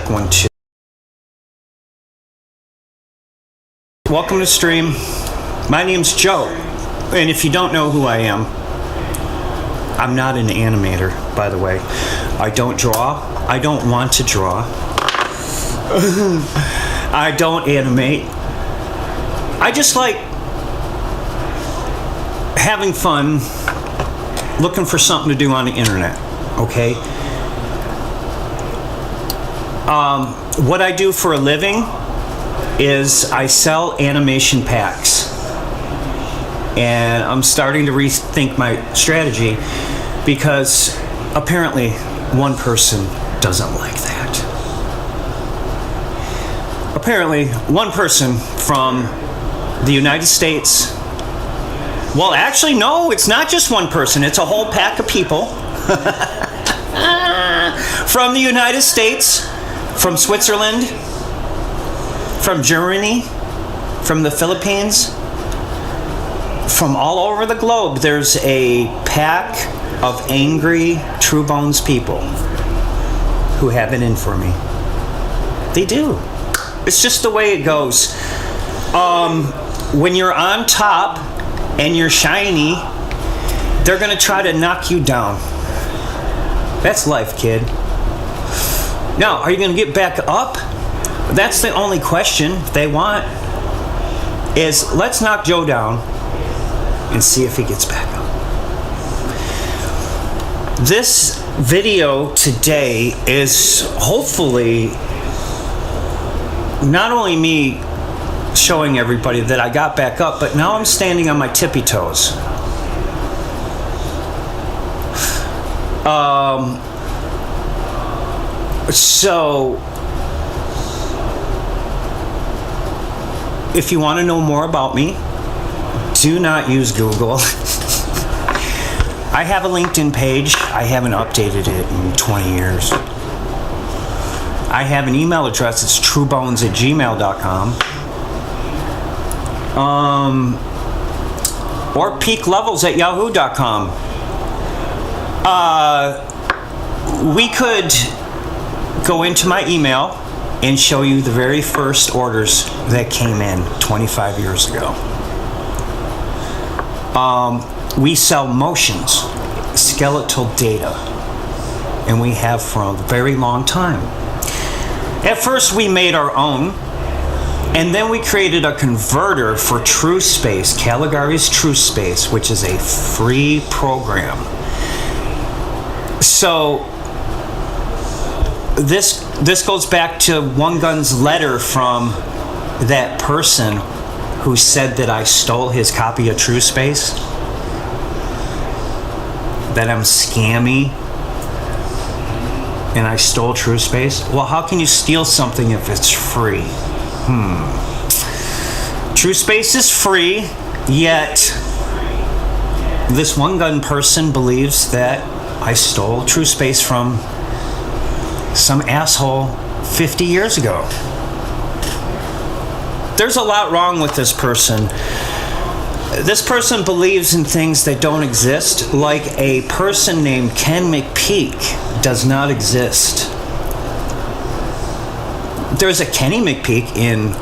check 1 2. Welcome to stream. My name's Joe, and if you don't know who I am, I'm not an animator, by the way. I don't draw. I don't want to draw. I don't animate. I just like having fun, looking for something to do on the internet, okay? What I do for a living is I sell animation packs. And I'm starting to rethink my strategy because apparently one person doesn't like that. Apparently one person from the United States, well, actually, no, it's not just one person, it's a whole pack of people from the United States, from Switzerland, from Germany, from the Philippines, from all over the globe. There's a pack of angry Truebones people who have it in for me. They do. It's just the way it goes. When you're on top and you're shiny, they're gonna try to knock you down. That's life, kid. Now, are you gonna get back up? That's the only question they want, is let's knock Joe down and see if he gets back up. This video today is hopefully not only me showing everybody that I got back up, but now I'm standing on my tippy toes. So if you want to know more about me, do not use Google. I have a LinkedIn page. I haven't updated it in 20 years. I have an email address. It's truebones@gmail.com. Or peaklevels@yahoo.com. We could go into my email and show you the very first orders that came in 25 years ago. We sell motions, skeletal data, and we have for a very long time. At first we made our own, and then we created a converter for TrueSpace, Caligari's TrueSpace, which is a free program. So this goes back to One Gun's letter from that person who said that I stole his copy of TrueSpace, that I'm scammy and I stole TrueSpace. Well, how can you steal something if it's free? TrueSpace is free, yet this One Gun person believes that I stole TrueSpace from some asshole 50 years ago. There's a lot wrong with this person. This person believes in things that don't exist, like a person named Ken McPeak does not exist. There's a Kenny McPeak in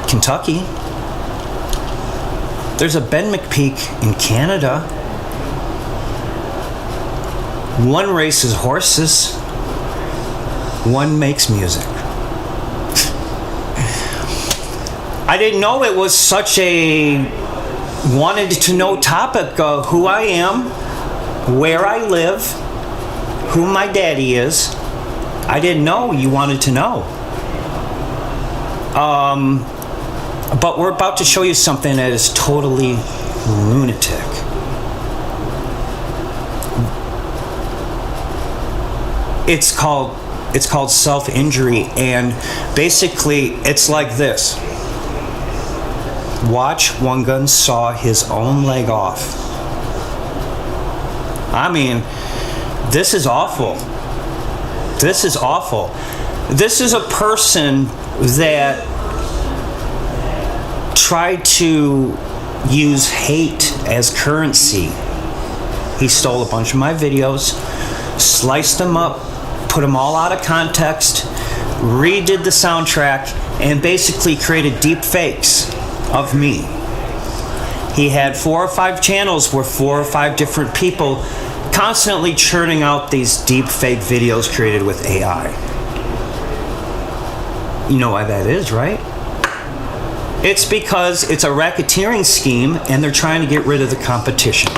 Kentucky. There's a Ben McPeak in Canada. One races horses, one makes music. I didn't know it was such a wanted to know topic of who I am, where I live, who my daddy is. I didn't know you wanted to know. But we're about to show you something that is totally lunatic. It's called self-injury, and basically it's like this. Watch One Gun saw his own leg off. I mean, this is awful. This is awful. This is a person that tried to use hate as currency. He stole a bunch of my videos, sliced them up put them all out of context, redid the soundtrack, and basically created deep fakes of me. He had 4 or 5 channels where 4 or 5 different people constantly churning out these deep fake videos created with AI. You know why that is, right? It's because it's a racketeering scheme and they're trying to get rid of the competition.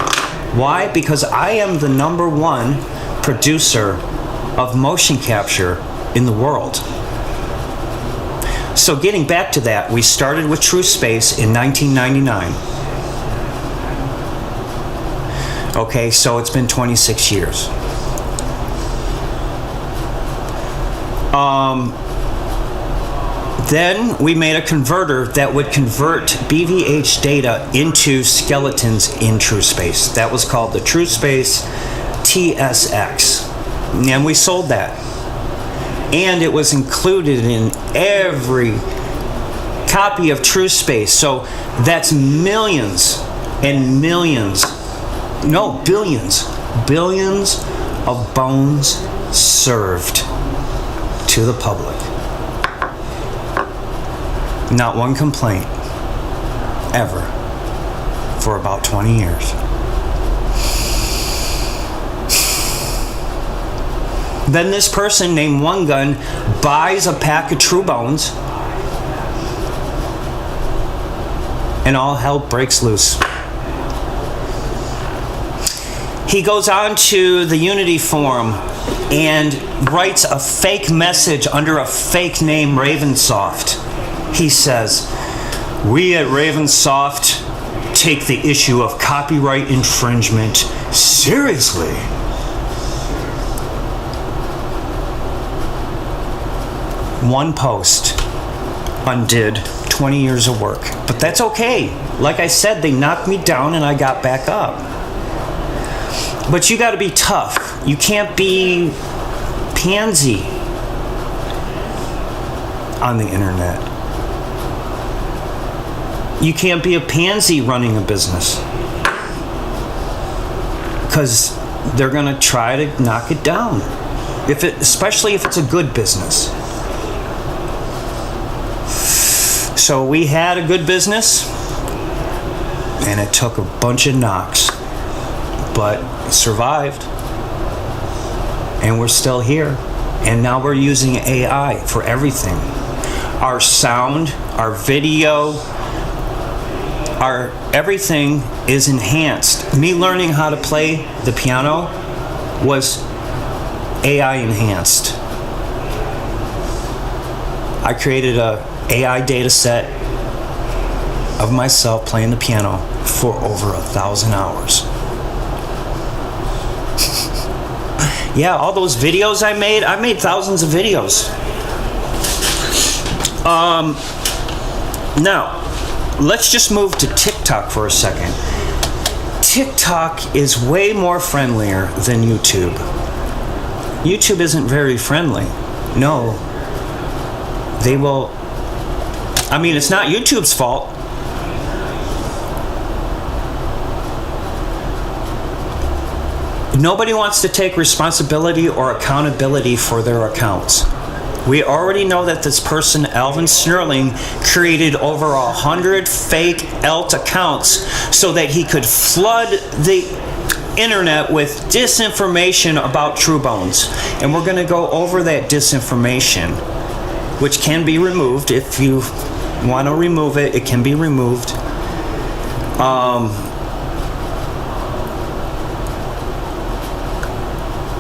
Why? Because I am the #1 producer of motion capture in the world. So getting back to that, we started with TrueSpace in 1999. Okay, so it's been 26 years. Then we made a converter that would convert BVH data into skeletons in TrueSpace. That was called the TrueSpace TSX. And we sold that. And it was included in every copy of TrueSpace. So that's millions and millions, no, billions of bones served to the public. Not one complaint, ever, for about 20 years. Then this person named One Gun buys a pack of Truebones, and all hell breaks loose. He goes on to the Unity forum and writes a fake message under a fake name, Ravensoft. He says, "We at Ravensoft take the issue of copyright infringement seriously." One post undid 20 years of work. But that's okay. Like I said, they knocked me down and I got back up. But you got to be tough. You can't be pansy on the internet. You can't be a pansy running a business, because they're going to try to knock it down, especially if it's a good business. So we had a good business, and it took a bunch of knocks, but it survived, and we're still here. And now we're using AI for everything. Our sound, our video, our everything is enhanced. Me learning how to play the piano was AI enhanced. I created a AI data set of myself playing the piano for over 1,000 hours. Yeah, all those videos I made thousands of videos. Now, let's just move to TikTok for a second. TikTok is way more friendlier than YouTube. YouTube isn't very friendly. No. They will... I mean, it's not YouTube's fault. Nobody wants to take responsibility or accountability for their accounts. We already know that this person, Alvin Snurling, created over 100 fake alt accounts so that he could flood the internet with disinformation about Truebones. And we're going to go over that disinformation, which can be removed. If you want to remove it, it can be removed.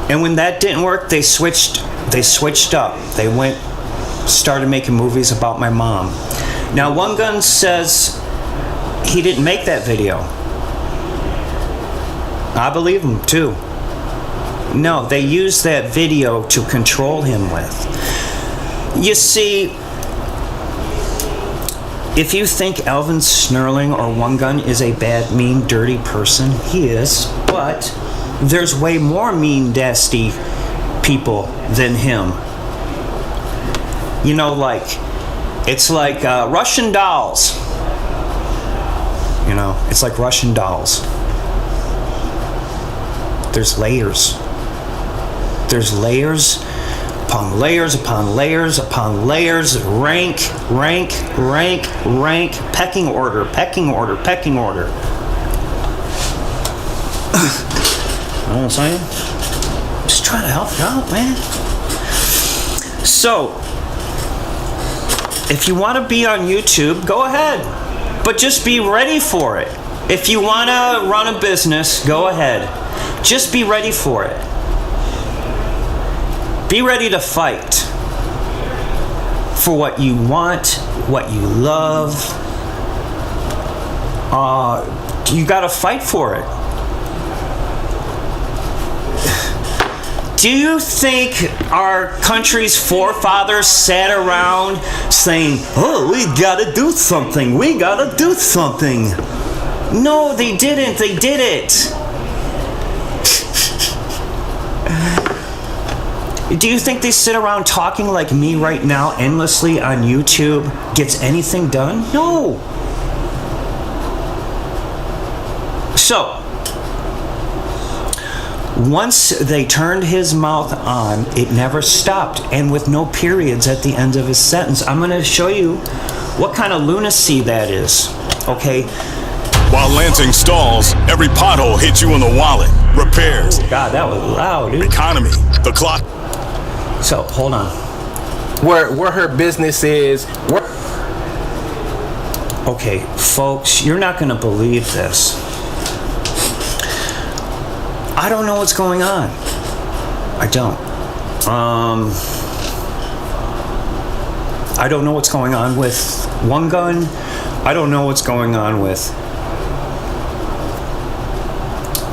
And when that didn't work, they switched up. They started making movies about my mom. Now, One Gun says he didn't make that video. I believe him too. No, they used that video to control him with. You see, if you think Alvin Snurling or One Gun is a bad, mean, dirty person, he is, but there's way more mean, nasty people than him. You know, it's like Russian dolls. You know, it's like Russian dolls. There's layers. There's layers upon layers upon layers upon layers, rank, pecking order. You know what I'm saying? Just trying to help you out, man. So, if you want to be on YouTube, go ahead. But just be ready for it. If you want to run a business, go ahead. Just be ready for it. Be ready to fight for what you want, what you love. You got to fight for it. Do you think our country's forefathers sat around saying, "Oh, we gotta do something, we gotta do something"? No, they didn't. They did it. Do you think they sit around talking like me right now endlessly on YouTube gets anything done? No. So, once they turned his mouth on, it never stopped, and with no periods at the end of his sentence. I'm going to show you what kind of lunacy that is, okay? While Lansing stalls, every pothole hits you in the wallet. Repairs. God, that was loud, dude. Economy. The clock. So, hold on. Where her business is. Okay, folks, you're not going to believe this. I don't know what's going on. I don't. I don't know what's going on with One Gun. I don't know what's going on with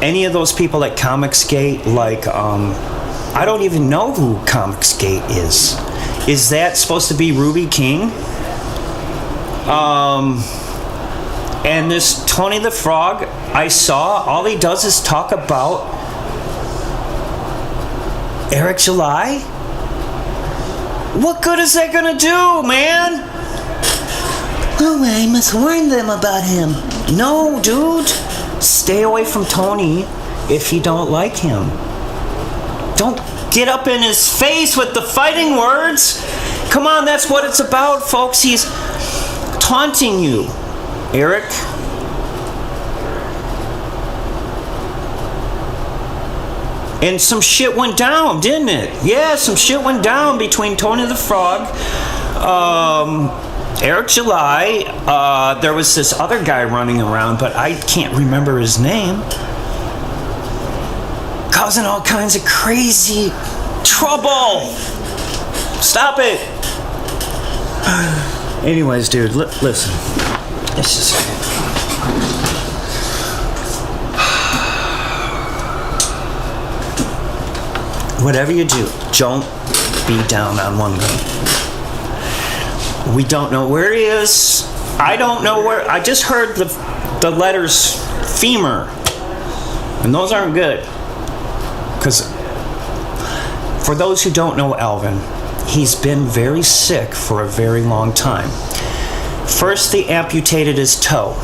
any of those people at Comicsgate. Like, I don't even know who Comicsgate is. Is that supposed to be Ruby King? And this Tony the Frog, I saw, all he does is talk about Eric July? What good is that gonna do, man? Oh, I must warn them about him. No, dude. Stay away from Tony if you don't like him. Don't get up in his face with the fighting words. Come on, that's what it's about, folks. He's taunting you, Eric. And some shit went down, didn't it? Yeah, some shit went down between Tony the Frog, Eric July. There was this other guy running around, but I can't remember his name. Causing all kinds of crazy trouble. Stop it. Anyways, dude, listen. It's just... Whatever you do, don't be down on One Gun. We don't know where he is. I don't know where. I just heard the letters femur, and those aren't good. Because for those who don't know Alvin, he's been very sick for a very long time. First, they amputated his toe.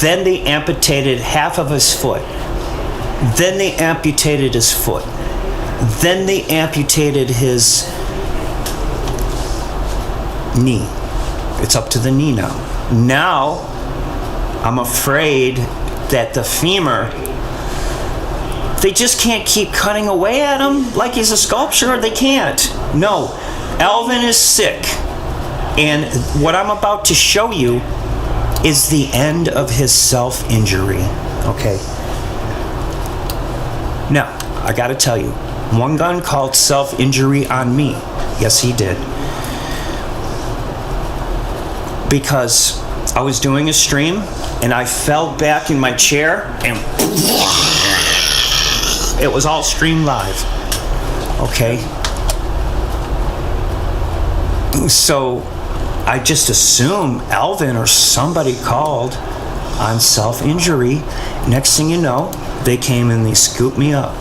Then they amputated half of his foot. Then they amputated his foot. Then they amputated his knee. It's up to the knee now. Now, I'm afraid that the femur, they just can't keep cutting away at him like he's a sculpture. They can't. No. Alvin is sick. And what I'm about to show you is the end of his self-injury. Okay. Now, I gotta tell you, One Gun called self-injury on me. Yes, he did. Because I was doing a stream and I fell back in my chair and it was all streamed live. Okay? So I just assumed Alvin or somebody called on self-injury. Next thing you know, they came and they scooped me up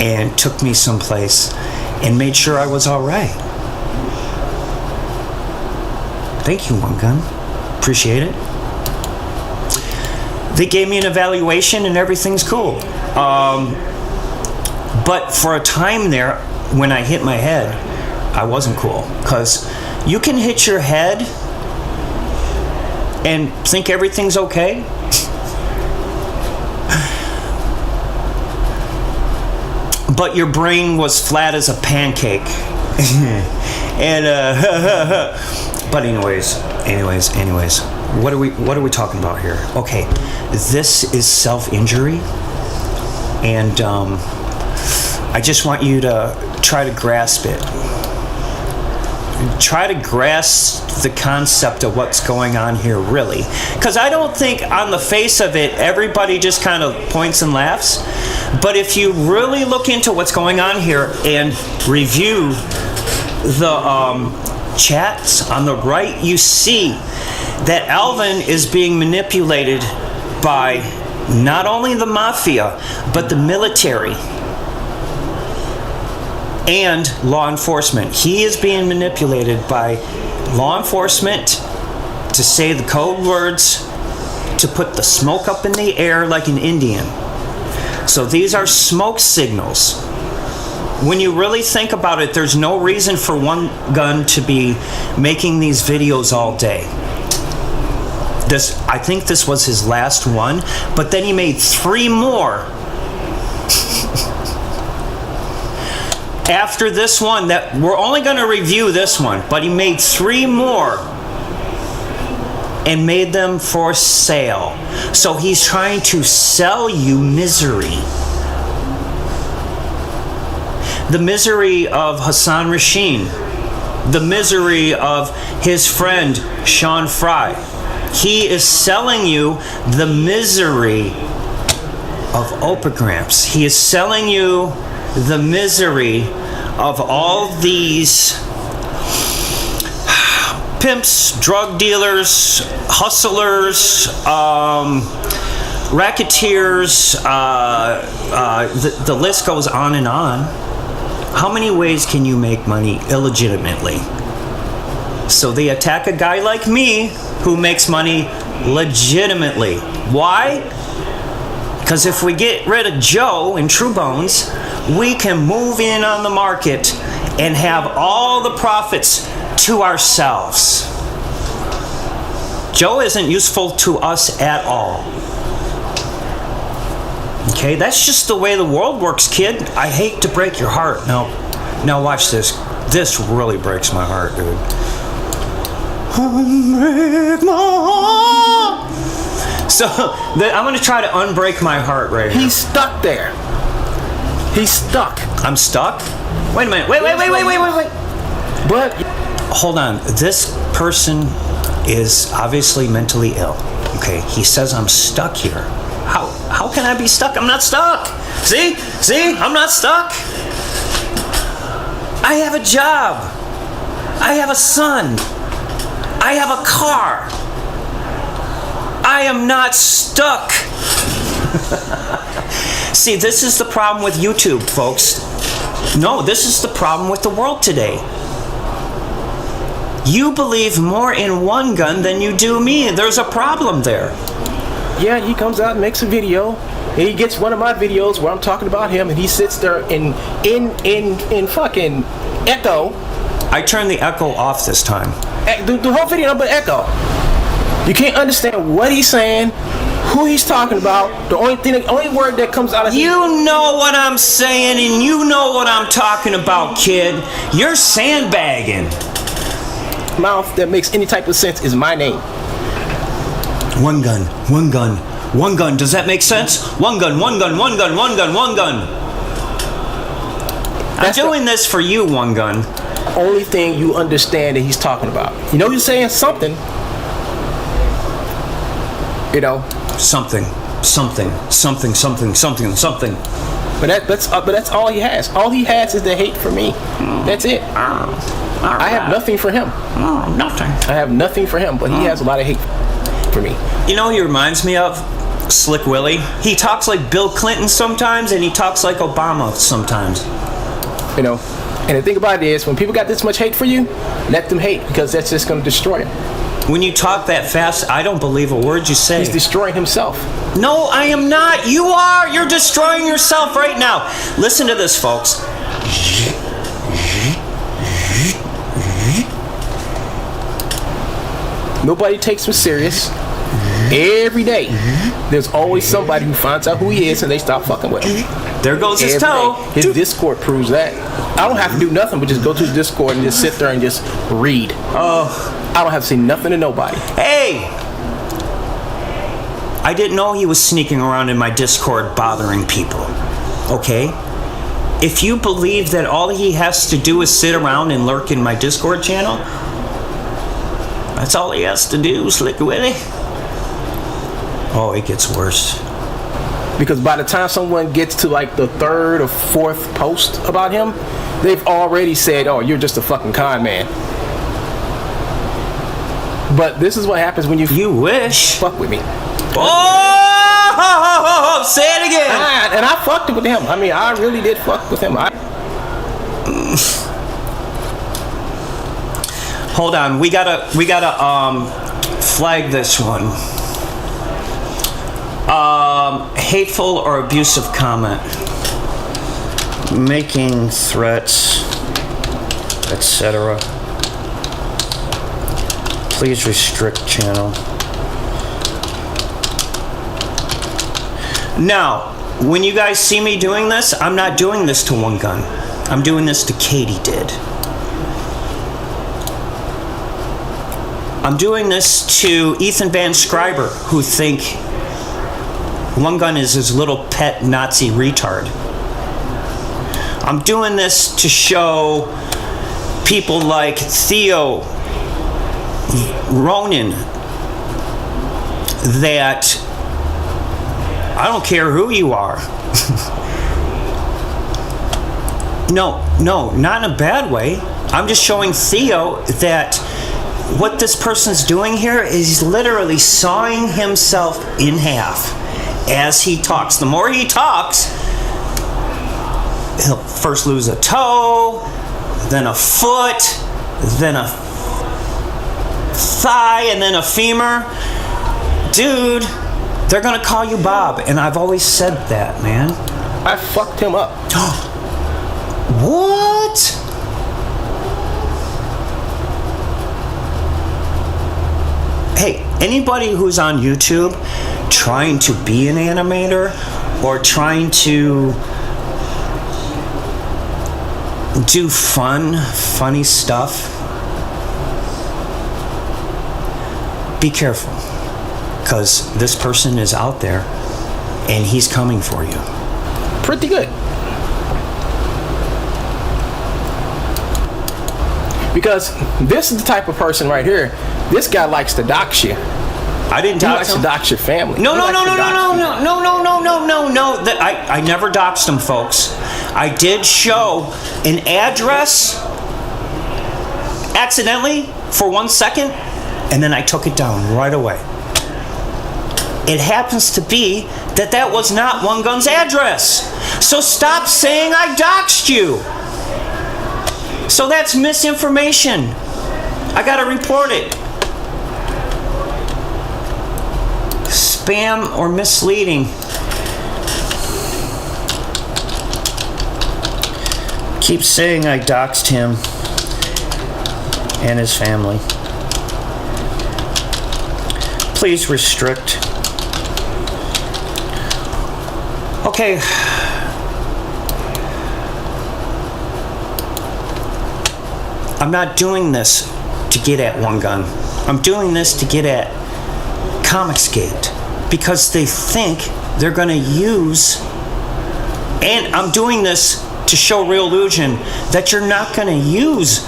and took me someplace and made sure I was all right. Thank you, One Gun. Appreciate it. They gave me an evaluation and everything's cool. But for a time there, when I hit my head, I wasn't cool. Because you can hit your head and think everything's okay. But your brain was flat as a pancake. And but anyways, what are we talking about here? Okay, this is self-injury, and I just want you to try to grasp it. Try to grasp the concept of what's going on here, really. Because I don't think on the face of it, everybody just kind of points and laughs. But if you really look into what's going on here and review the chats on the right, you see that Alvin is being manipulated by not only the mafia, but the military and law enforcement. He is being manipulated by law enforcement to say the code words, to put the smoke up in the air like an Indian. So these are smoke signals. When you really think about it, there's no reason for One Gun to be making these videos all day. I think this was his last one, but then he made 3 more after this one. That we're only going to review this one, but he made 3 more and made them for sale. So he's trying to sell you misery. The misery of Hassan Rasheen, the misery of his friend Sean Fry. He is selling you the misery of opigramps. He is selling you the misery of all these pimps, drug dealers, hustlers, racketeers, the list goes on and on. How many ways can you make money illegitimately? So they attack a guy like me who makes money legitimately. Why? Because if we get rid of Joe and Truebones, we can move in on the market and have all the profits to ourselves. Joe isn't useful to us at all. Okay, that's just the way the world works, kid. I hate to break your heart. Now watch this. This really breaks my heart, dude. Unbreak my heart. So I'm going to try to unbreak my heart right here. He's stuck there. He's stuck. I'm stuck? Wait a minute. Wait. But hold on. This person is obviously mentally ill. Okay, he says I'm stuck here. How can I be stuck? I'm not stuck. See, I'm not stuck. I have a job. I have a son. I have a car. I am not stuck. See, this is the problem with YouTube, folks. No, this is the problem with the world today. You believe more in One Gun than you do me. There's a problem there. yeah, he comes out and makes a video. And he gets one of my videos where I'm talking about him, and he sits there in fucking echo. I turned the echo off this time. The whole video, but echo. You can't understand what he's saying, who he's talking about. The only word that comes out of his You know what I'm saying, and you know what I'm talking about, kid. You're sandbagging. mouth that makes any type of sense is my name. One gun, one gun, one gun. Does that make sense? One gun, one gun, one gun, one gun, one gun. I'm doing this for you, One Gun. Only thing you understand that he's talking about. You know he's saying something. You know. Something. But that's all he has. All he has is the hate for me. That's it. I have nothing for him. Nothing. I have nothing for him, but he has a lot of hate for me. You know who he reminds me of? Slick Willie. He talks like Bill Clinton sometimes, and he talks like Obama sometimes. You know. And the thing about it is, when people got this much hate for you, let them hate, because that's just going to destroy them. When you talk that fast, I don't believe a word you say. He's destroying himself. No, I am not. You are. You're destroying yourself right now. Listen to this, folks. Nobody takes him serious. Every day, there's always somebody who finds out who he is and they stop fucking with him. There goes his Every toe. day. His Discord proves that. I don't have to do nothing but just go to his Discord and just sit there and just read. Oh, I don't have to say nothing to nobody. hey! I didn't know he was sneaking around in my Discord bothering people. Okay? If you believe that all he has to do is sit around and lurk in my Discord channel, that's all he has to do, Slick Willie. Oh, it gets worse. Because by the time someone gets to like the third or fourth post about him, they've already said, oh, you're just a fucking con man. But this is what happens when you wish. Fuck with me. Oh, say it again. And I fucked with him. I mean, I really did fuck with him. Hold on, we gotta flag this one. Hateful or abusive comment, making threats, etc. Please restrict channel. Now, when you guys see me doing this, I'm not doing this to One Gun. I'm doing this to Katie did. I'm doing this to Ethan Van Scriber, who think One Gun is his little pet Nazi retard. I'm doing this to show people like Theo Ronan that I don't care who you are. No, not in a bad way. I'm just showing Theo that what this person's doing here is he's literally sawing himself in half as he talks. The more he talks, he'll first lose a toe, then a foot, then a thigh, and then a femur. Dude, they're gonna call you Bob, and I've always said that, man. I fucked him up. What? Hey, anybody who's on YouTube trying to be an animator or trying to do funny stuff, be careful, because this person is out there and he's coming for you. Pretty good. Because this is the type of person right here. This guy likes to dox you. I didn't dox him. He likes to dox your family. No. I never doxed him, folks. I did show an address accidentally for 1 second, and then I took it down right away. It happens to be that was not One Gun's address. So stop saying I doxed you. So that's misinformation. I gotta report it. Spam or misleading. Keep saying I doxed him and his family. Please restrict. Okay. I'm not doing this to get at One Gun. I'm doing this to get at Comicsgate because they think they're going to use, and I'm doing this to show Real Illusion that you're not going to use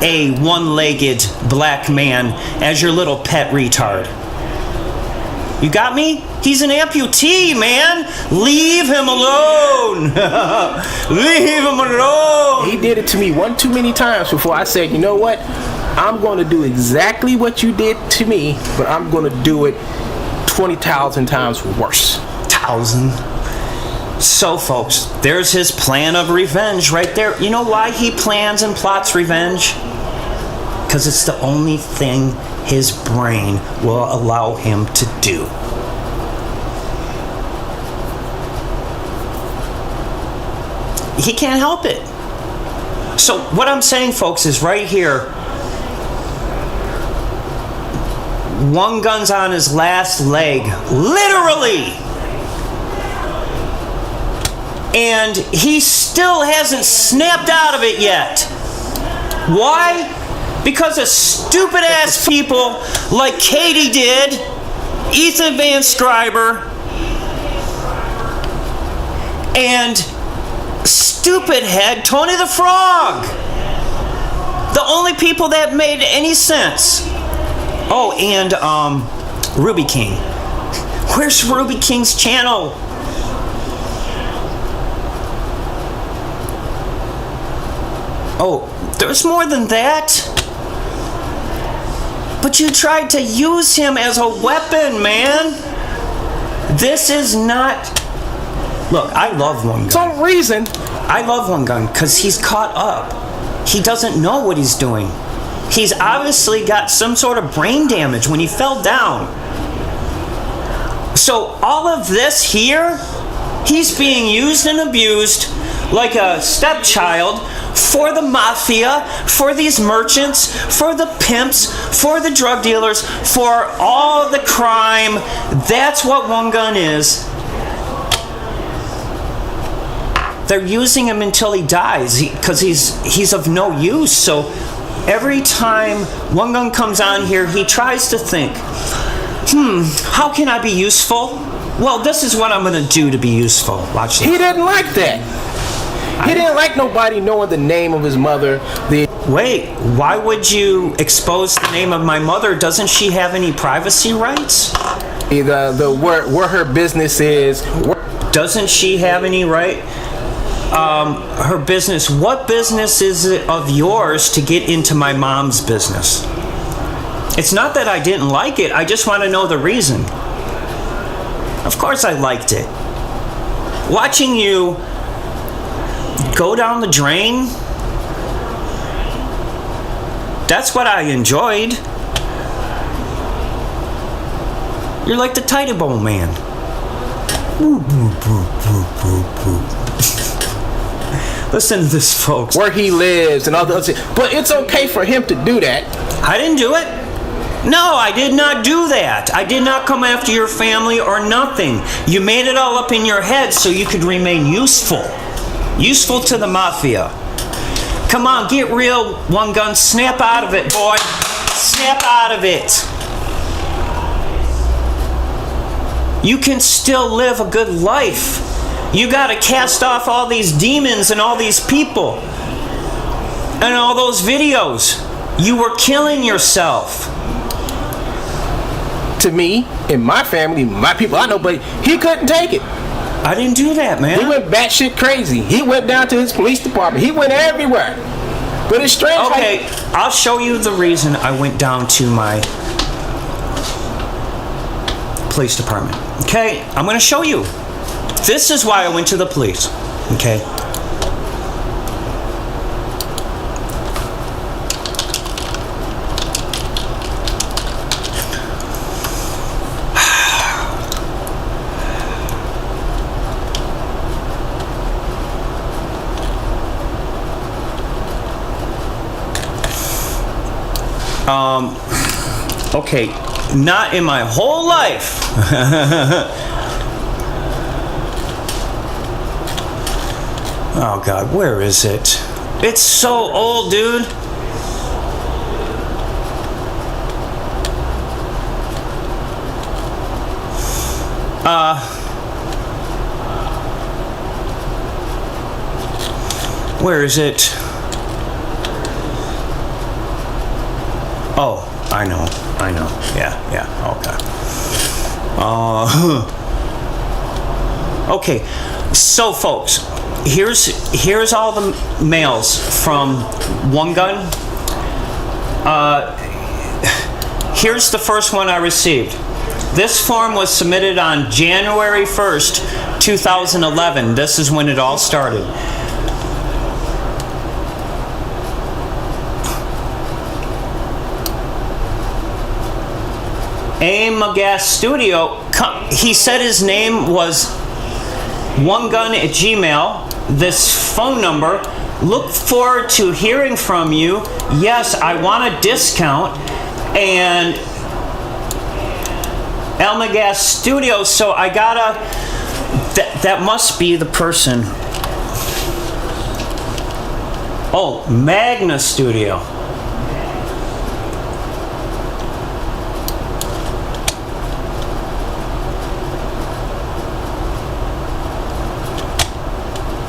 a one-legged black man as your little pet retard. You got me? He's an amputee, man. Leave him alone. Leave him alone. He did it to me one too many times before I said, you know what? I'm going to do exactly what you did to me, but I'm going to do it 20,000 times worse. 1,000. So, folks, there's his plan of revenge right there. You know why he plans and plots revenge? because it's the only thing his brain will allow him to do. He can't help it. So what I'm saying, folks, is right here, One Gun's on his last leg, literally. And he still hasn't snapped out of it yet. Why? Because of stupid ass people like Katie did, Ethan Van Scriber, and stupid head Tony the Frog. The only people that made any sense. Oh, and Ruby King. Where's Ruby King's channel? Oh, there's more than that. But you tried to use him as a weapon, man. This is not... Look, I love One Gun. Some reason. I love One Gun because he's caught up. He doesn't know what he's doing. He's obviously got some sort of brain damage when he fell down. So all of this here, he's being used and abused like a stepchild for the mafia, for these merchants, for the pimps, for the drug dealers, for all the crime. That's what One Gun is. They're using him until he dies because he's of no use. So every time One Gun comes on here, he tries to think, how can I be useful? Well, this is what I'm going to do to be useful. Watch this. He didn't like that. He didn't like nobody knowing the name of his mother. Wait, why would you expose the name of my mother? Doesn't she have any privacy rights? Where her business is. Doesn't she have any right? Her business. What business is it of yours to get into my mom's business? It's not that I didn't like it. I just want to know the reason. Of course I liked it. Watching you go down the drain, that's what I enjoyed. You're like the Tidy Bone Man. Listen to this, folks. Where he lives and all the other. But it's okay for him to do that. I didn't do it. No, I did not do that. I did not come after your family or nothing. You made it all up in your head so you could remain useful. Useful to the mafia. Come on, get real, One Gun. Snap out of it, boy. Snap out of it. You can still live a good life. You got to cast off all these demons and all these people. And all those videos. You were killing yourself. To me, in my family, my people I know, but he couldn't take it. I didn't do that, man. He went batshit crazy. He went down to his police department. He went everywhere. But it's strange. Okay, I'll show you the reason I went down to my police department. Okay, I'm going to show you. This is why I went to the police. Okay. Okay, not in my whole life. Oh God, where is it? It's so old, dude. Where is it? Oh, I know. Yeah, okay. Okay, so folks, here's all the mails from One Gun. Here's the first one I received. This form was submitted on January 1st, 2011. This is when it all started. Mocap Studio. He said his name was onegun@gmail. This phone number. Look forward to hearing from you. Yes, I want a discount. And Mocap Studio. So I gotta. That must be the person. Oh, Magna Studio.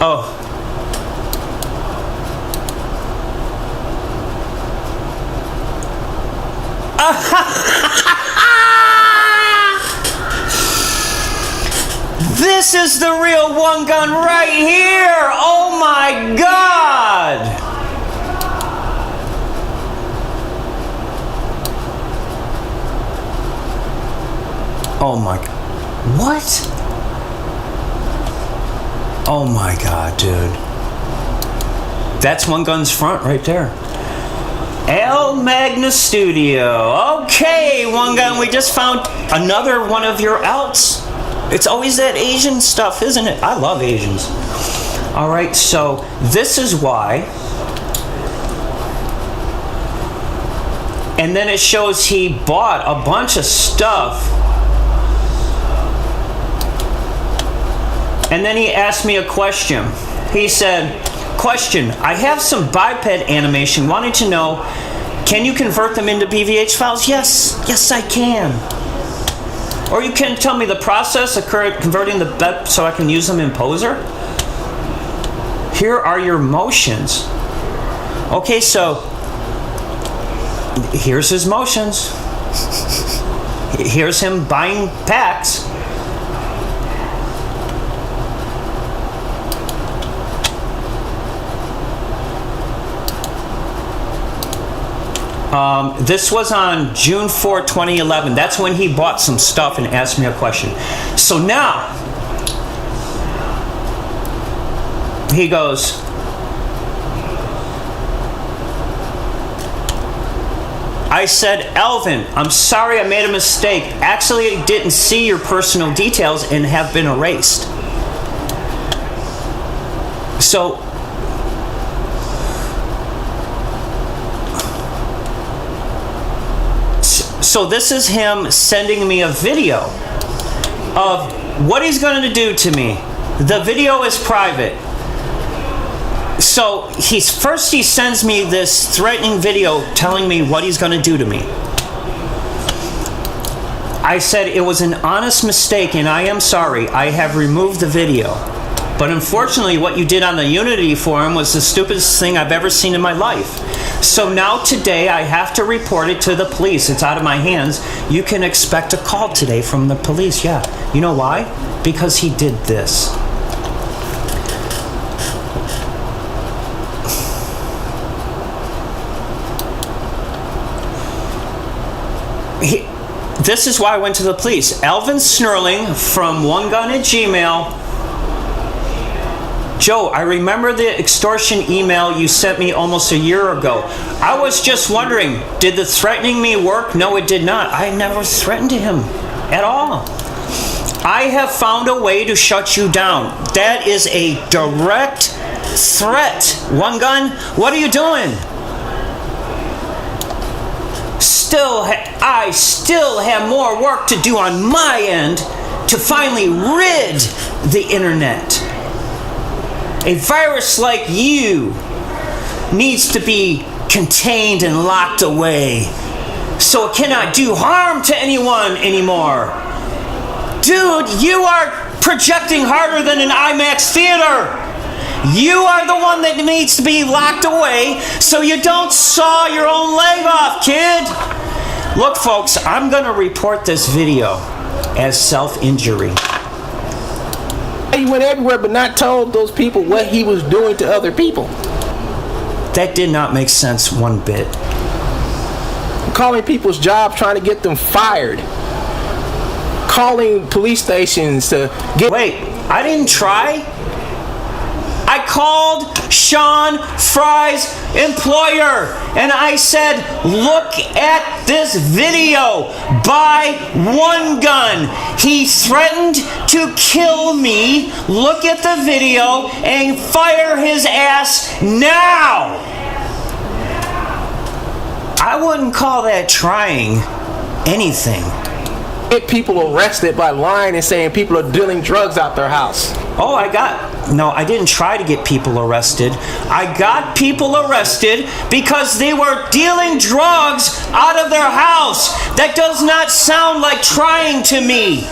Oh. This is the real one gun right here. Oh my God. Oh my God. What? Oh my God, dude. That's one gun's front right there. El Magna Studio. Okay, one gun. We just found another one of your outs. It's always that Asian stuff, isn't it? I love Asians. All right, so this is why. And then it shows he bought a bunch of stuff. And then he asked me a question. He said, question, I have some biped animation. Wanted to know, can you convert them into BVH files? Yes, yes I can. Or you can tell me the process of converting the bed so I can use them in Poser. Here are your motions. Okay, so here's his motions. Here's him buying packs. This was on June 4, 2011. That's when he bought some stuff and asked me a question. So now, he goes, I said, Elvin, I'm sorry I made a mistake. Actually, I didn't see your personal details and have been erased. So this is him sending me a video of what he's going to do to me. The video is private. So he sends me this threatening video telling me what he's going to do to me. I said it was an honest mistake and I am sorry. I have removed the video. But unfortunately, what you did on the Unity forum was the stupidest thing I've ever seen in my life. So now today, I have to report it to the police. It's out of my hands. You can expect a call today from the police. Yeah. You know why? Because he did this. This is why I went to the police. Alvin Snurling from onegun@gmail. Joe, I remember the extortion email you sent me almost a year ago. I was just wondering, did the threatening me work? No, it did not. I never threatened him at all. I have found a way to shut you down. That is a direct threat. One gun, what are you doing? I still have more work to do on my end to finally rid the internet. A virus like you needs to be contained and locked away so it cannot do harm to anyone anymore. Dude, you are projecting harder than an IMAX theater. You are the one that needs to be locked away so you don't saw your own leg off, kid. Look, folks, I'm going to report this video as self-injury. He went everywhere but not told those people what he was doing to other people. That did not make sense one bit. Calling people's jobs, trying to get them fired. Calling police stations to get... Wait, I didn't try. I called Sean Fry's employer. And I said, look at this video by One Gun. He threatened to kill me. Look at the video and fire his ass now. I wouldn't call that trying anything. Get people arrested by lying and saying people are dealing drugs out their house. Oh, I didn't try to get people arrested. I got people arrested because they were dealing drugs out of their house. That does not sound like trying to me.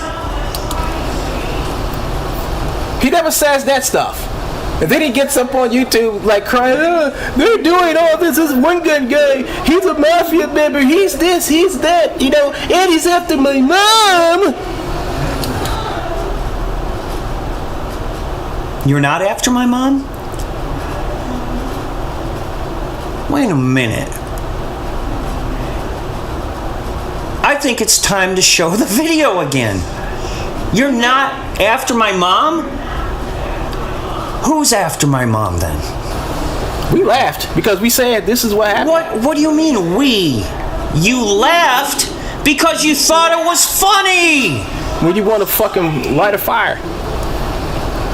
He never says that stuff. And then he gets up on YouTube like crying, they're doing all this One Gun guy. He's a mafia member. He's this, he's that, you know, and he's after my mom. You're not after my mom? Wait a minute. I think it's time to show the video again. You're not after my mom? Who's after my mom then? We laughed because we said this is what happened. What do you mean we? You laughed because you thought it was funny. When you want to fucking light a fire.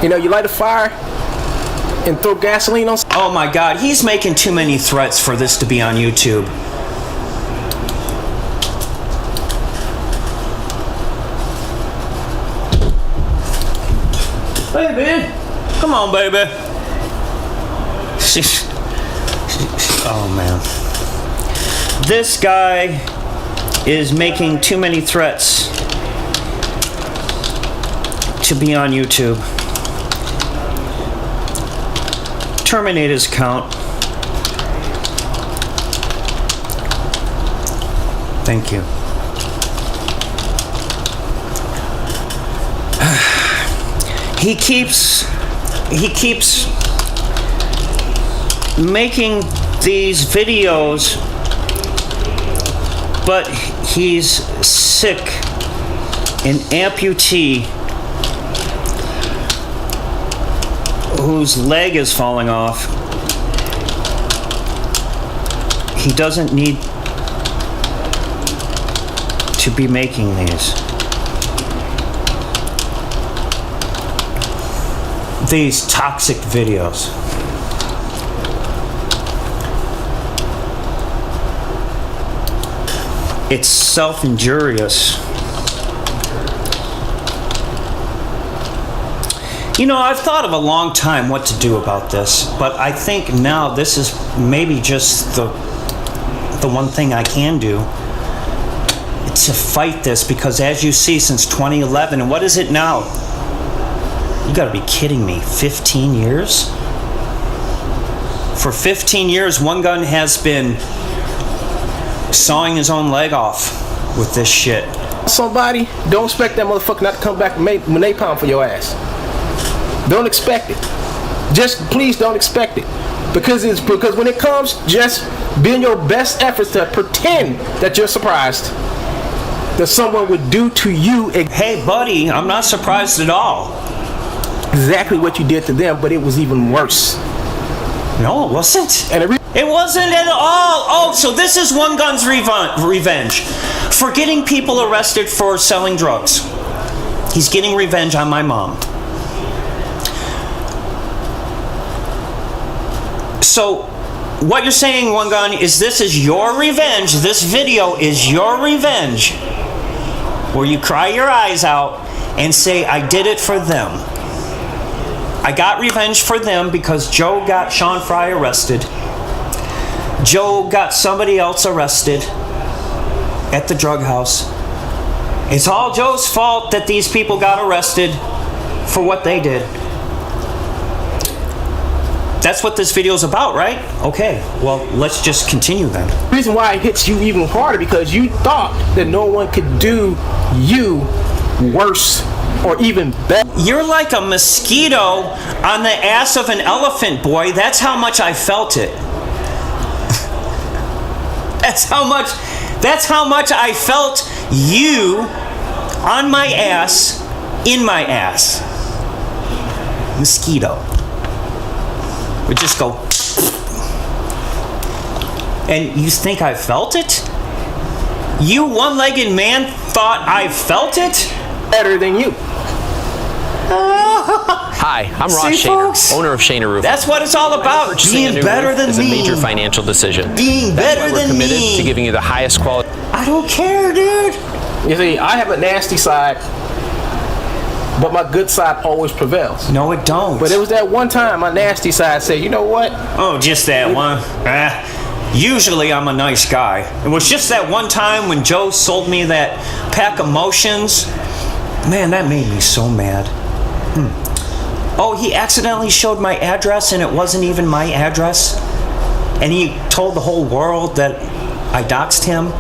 You know, you light a fire and throw gasoline on. Oh my God, he's making too many threats for this to be on YouTube. Baby, come on, baby. Oh man. This guy is making too many threats to be on YouTube. Terminate his account. Thank you. He keeps making these videos, but he's sick, an amputee whose leg is falling off. He doesn't need to be making these toxic videos. It's self-injurious. You know, I've thought of a long time what to do about this, but I think now this is maybe just the one thing I can do to fight this, because as you see, since 2011, and what is it now? You gotta be kidding me, 15 years? For 15 years, One Gun has been sawing his own leg off with this shit. Somebody, don't expect that motherfucker not to come back with napalm for your ass. Don't expect it. Just please don't expect it. Because when it comes, just be in your best efforts to pretend that you're surprised that someone would do to you. Hey buddy, I'm not surprised at all. Exactly what you did to them, but it was even worse. No, it wasn't. And it wasn't at all. Oh, so this is One Gun's revenge for getting people arrested for selling drugs. He's getting revenge on my mom. So what you're saying, One Gun, is this is your revenge. This video is your revenge, where you cry your eyes out and say, I did it for them. I got revenge for them because Joe got Sean Fry arrested. Joe got somebody else arrested at the drug house. It's all Joe's fault that these people got arrested for what they did. That's what this video is about, right? Okay, well, let's just continue then. The reason why it hits you even harder, because you thought that no one could do you worse or even better. You're like a mosquito on the ass of an elephant, boy. That's how much I felt it. That's how much I felt you on my ass, in my ass. Mosquito. would just go. And you think I felt it? You one-legged man thought I felt it? Better than you. Hi, I'm Ross See, Shaner, folks? owner of Shaner Roofing. That's what it's all about. Purchasing a Being new better roof than is me. a major financial decision. Being That's better why we're than committed me. to giving you the highest quality. I don't care, dude. You see, I have a nasty side, but my good side always prevails. No, it don't. But it was that one time my nasty side said, you know what? Oh, just that one. Usually I'm a nice guy. It was just that one time when Joe sold me that pack of motions. Man, that made me so mad. Oh, he accidentally showed my address and it wasn't even my address. And he told the whole world that I doxed him.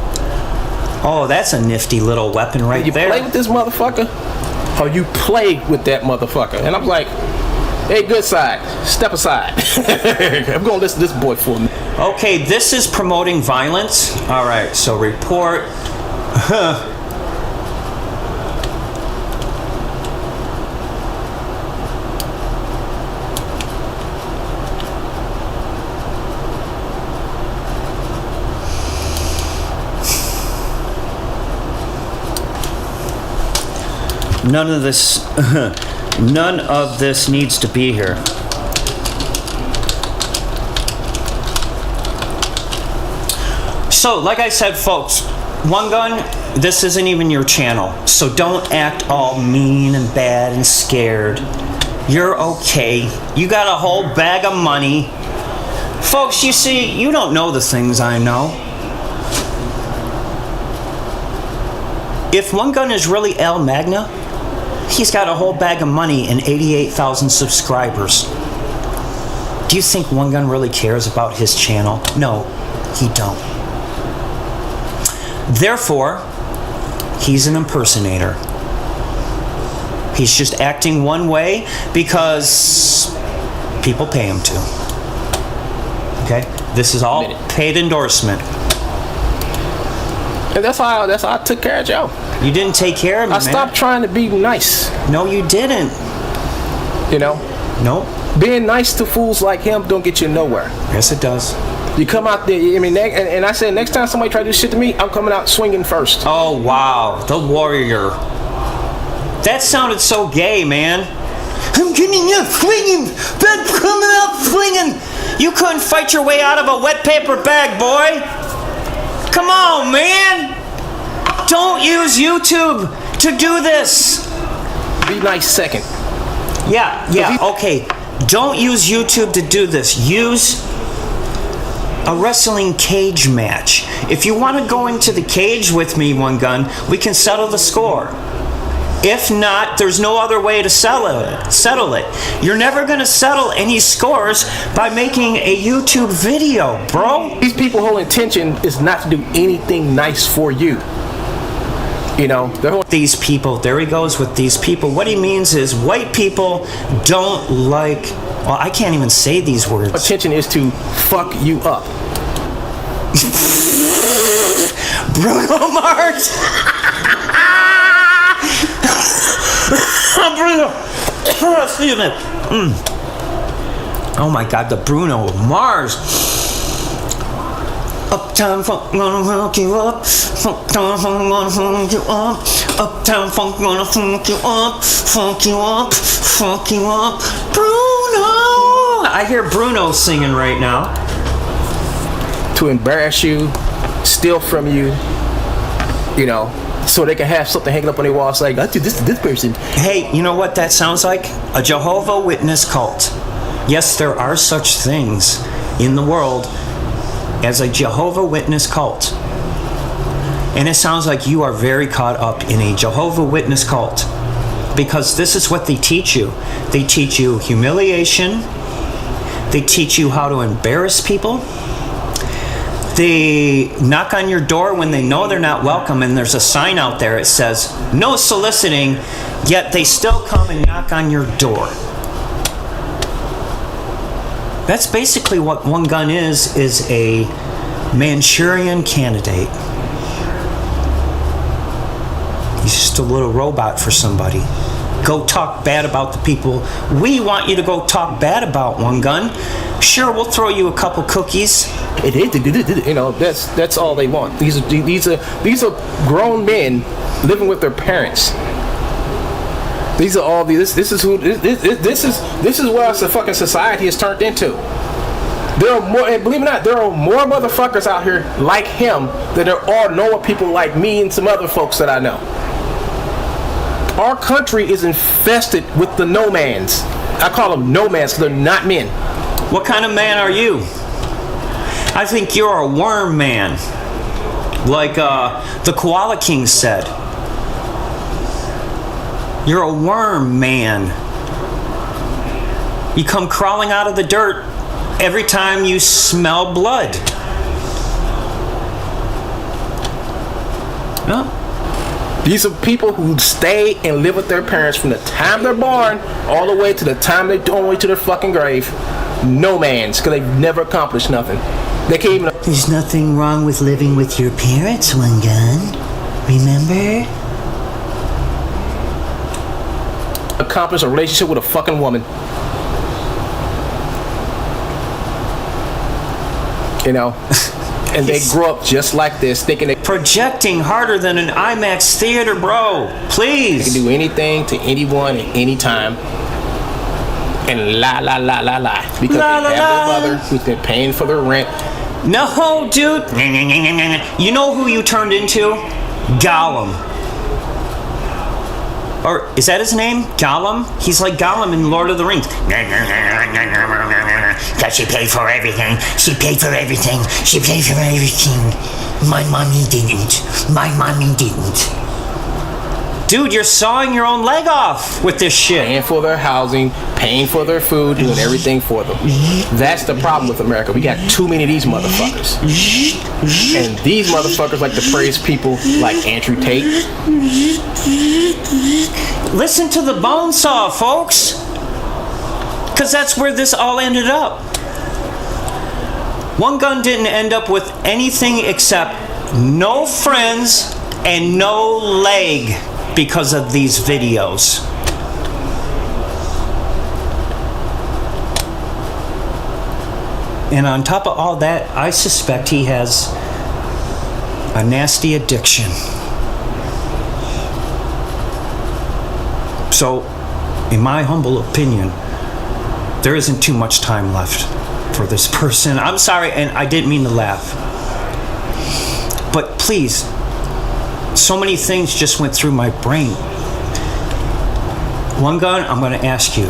Oh, that's a nifty little weapon right You there. play with this motherfucker, or you play with that motherfucker. And I'm like, hey, good side, step aside. I'm going to listen to this boy for me. Okay, this is promoting violence. All right, so report. None of this needs to be here. So, like I said, folks, One Gun, this isn't even your channel. So don't act all mean and bad and scared. You're okay. You got a whole bag of money. Folks, you see, you don't know the things I know. If One Gun is really Al Magna, he's got a whole bag of money and 88,000 subscribers. Do you think One Gun really cares about his channel? No, he don't. Therefore, he's an impersonator. He's just acting one way because people pay him to. Okay? This is all paid endorsement. And that's how I took care of Joe. You didn't take care of me, I stopped trying to be nice. No, you didn't. You know? Nope. Being nice to fools like him don't get you nowhere. Yes, it does. You come out there, I mean, and I said, next time somebody try to do shit to me, I'm coming out swinging first. Oh, wow. The warrior. That sounded so gay, man. I'm getting out swinging. I'm coming out swinging. You couldn't fight your way out of a wet paper bag, boy. Come on, man. Don't use YouTube to do this. Be nice second. Yeah, okay. Don't use YouTube to do this. Use a wrestling cage match. If you want to go into the cage with me, One Gun, we can settle the score. If not, there's no other way to settle it. You're never going to settle any scores by making a YouTube video, bro. These people whole intention is not to do anything nice for you. You know, These people, there he goes with these people. What he means is white people don't like, well, I can't even say these words. intention is to fuck you up. Bruno Mars. Bruno. Excuse me. Oh my God, the Bruno Mars. Uptown funk gonna funk you up. Uptown funk gonna funk you up. Uptown funk gonna funk you up. Funk you up. Funk you up. Bruno. I hear Bruno singing right now. To embarrass you, steal from you, you know, so they can have something hanging up on their wall saying, I did this to this person. Hey, you know what that sounds like? A Jehovah Witness cult. Yes, there are such things in the world as a Jehovah Witness cult. And it sounds like you are very caught up in a Jehovah Witness cult. Because this is what they teach you. They teach you humiliation. They teach you how to embarrass people. They knock on your door when they know they're not welcome, and there's a sign out there that says, no soliciting, yet they still come and knock on your door. That's basically what One Gun is a Manchurian candidate. He's just a little robot for somebody. Go talk bad about the people we want you to go talk bad about, One Gun. Sure, we'll throw you a couple cookies. You know, that's all they want. These are grown men living with their parents. This is what the fucking society has turned into. There are more, and believe it or not, there are more motherfuckers out here like him than there are normal people like me and some other folks that I know. Our country is infested with the no-mans. I call them no-mans because they're not men. What kind of man are you? I think you're a worm man. Like the Koala King said. You're a worm man. You come crawling out of the dirt every time you smell blood. No. These are people who stay and live with their parents from the time they're born all the way to the time they're on the way to their fucking grave. No mans, because they've never accomplished nothing. They can't even. There's nothing wrong with living with your parents, One Gun. Remember? Accomplish a relationship with a fucking woman. You know? And they grow up just like this, thinking they Projecting harder than an IMAX theater, bro. Please. can do anything to anyone at any time. And lie. Because La, they la, have la. their mother who's been paying for their rent. No, dude. You know who you turned into? Gollum. Or is that his name? Gollum? He's like Gollum in Lord of the Rings. Cause she paid for everything. She paid for everything. She paid for everything. My mommy didn't. My mommy didn't. Dude, you're sawing your own leg off with this shit. Paying for their housing, paying for their food, doing everything for them. That's the problem with America. We got too many of these motherfuckers. And these motherfuckers like to praise people like Andrew Tate. Listen to the bone saw, folks. Because that's where this all ended up. One Gun didn't end up with anything except no friends and no leg because of these videos. And on top of all that, I suspect he has a nasty addiction. So, in my humble opinion, there isn't too much time left for this person. I'm sorry, and I didn't mean to laugh. But please, so many things just went through my brain. One Gun, I'm going to ask you,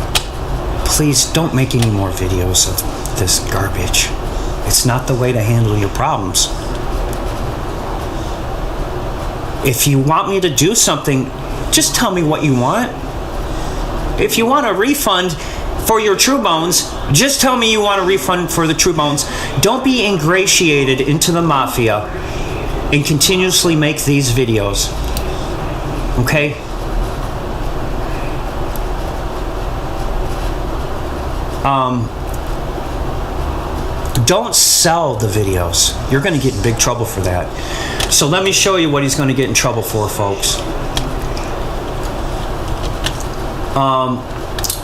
please don't make any more videos of this garbage. It's not the way to handle your problems. If you want me to do something, just tell me what you want. If you want a refund for your Truebones, just tell me you want a refund for the Truebones. Don't be ingratiated into the mafia and continuously make these videos. Okay? Don't sell the videos. You're going to get in big trouble for that. So let me show you what he's going to get in trouble for, folks.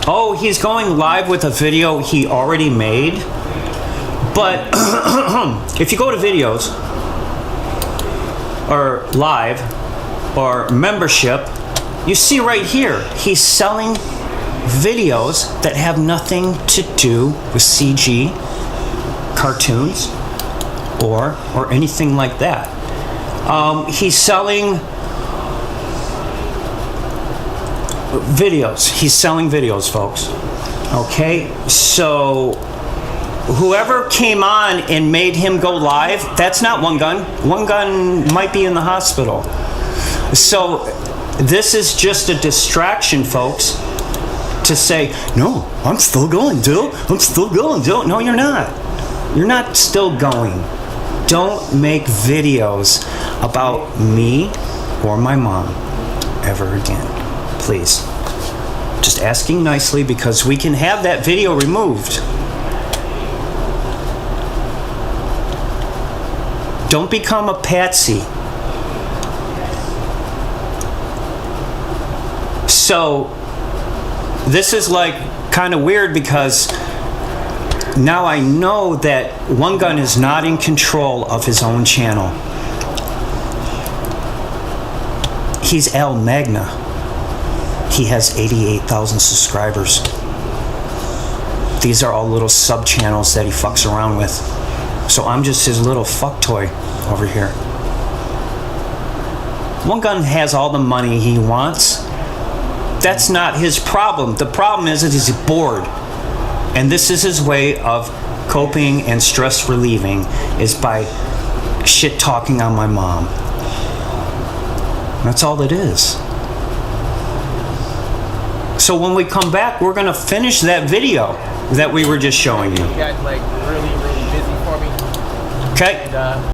Oh, he's going live with a video he already made. But if you go to videos, or live, or membership, you see right here, he's selling videos that have nothing to do with CG, cartoons, or anything like that. He's selling videos. He's selling videos, folks. Okay, so whoever came on and made him go live, that's not One Gun. One Gun might be in the hospital. So this is just a distraction, folks, to say, no, I'm still going, dude. I'm still going, dude. No, you're not. You're not still going. Don't make videos about me or my mom ever again. Please. Just asking nicely, because we can have that video removed. Don't become a patsy. So, this is like kind of weird because Now I know that One Gun is not in control of his own channel. He's El Magna. He has 88,000 subscribers. These are all little sub-channels that he fucks around with. So I'm just his little fuck toy over here. One Gun has all the money he wants. That's not his problem. The problem is that he's bored. And this is his way of coping and stress relieving, is by shit talking on my mom. That's all it is. So when we come back, we're gonna finish that video that we were just showing you. You guys like really busy for me. Okay? And